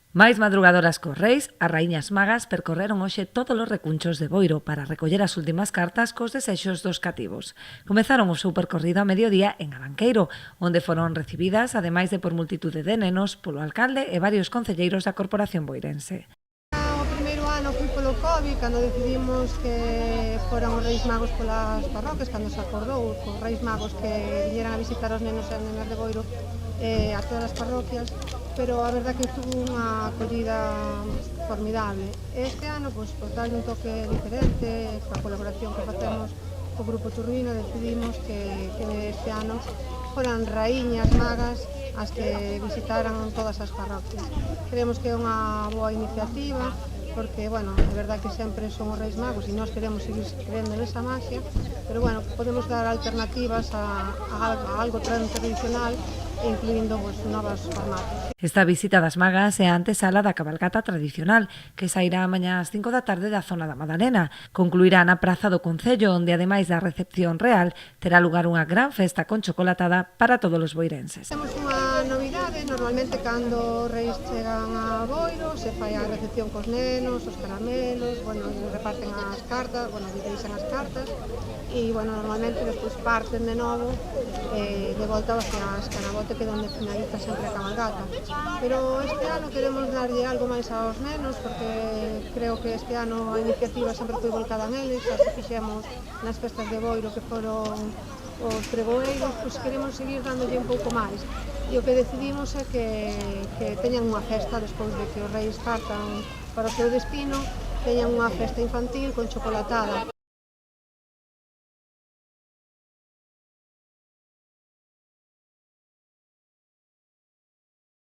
Máis madrugadoras cos reis, as raíñas magas percorreron hoxe todos os recunchos de Boiro para recoller as últimas cartas cos desexos dos cativos. Comezaron o seu percorrido a mediodía en Abanqueiro, onde foron recibidas, ademais de por multitude de nenos, polo alcalde e varios concelleiros da Corporación boirense. O primeiro ano fui polo COVID, cando decidimos que foran os Reis Magos polas parroquias, cando se acordou os Reis Magos que viñeran a visitar os nenos e nenas de Boiro a todas as parroquias, pero a verdad que tuvo unha acollida formidable. Este ano, pois, por darle un toque diferente, coa colaboración que facemos co Grupo Turbino, decidimos que este ano foran raíñas magas as que visitaran todas as parroquias. Creemos que é unha boa iniciativa, porque, bueno, é verdad que sempre son os Reis Magos e nós queremos seguir crendo nesa magia, pero, bueno, podemos dar alternativas a algo tan tradicional, incluindo novos formatos. Esta visita das magas é a antesala da cabalgata tradicional, que sairá mañá ás 5 da tarde da zona da Madalena. Concluirá na praza do Concello, onde, ademais da recepción real, terá lugar unha gran festa con chocolatada para todos os boirenses. Temos unha novidade, normalmente cando os reis chegan a Boiro, se fai a recepción cos nenos, os caramelos, bueno, reparten as cartas, bueno, deixan as cartas, e, bueno, normalmente despois parten de novo de volta hacia as Canabote, que é onde finaliza sempre a cabalgata. Pero este ano queremos darlle algo máis aos nenos, porque creo que este ano a iniciativa sempre foi volcada neles, as que fixemos nas festas de Boiro, que foron os pregoeiros, pois queremos seguir dándolle un pouco máis. E o que decidimos é que teñan unha festa despois de que os reis partan para o seu destino, teñan unha festa infantil con chocolatada.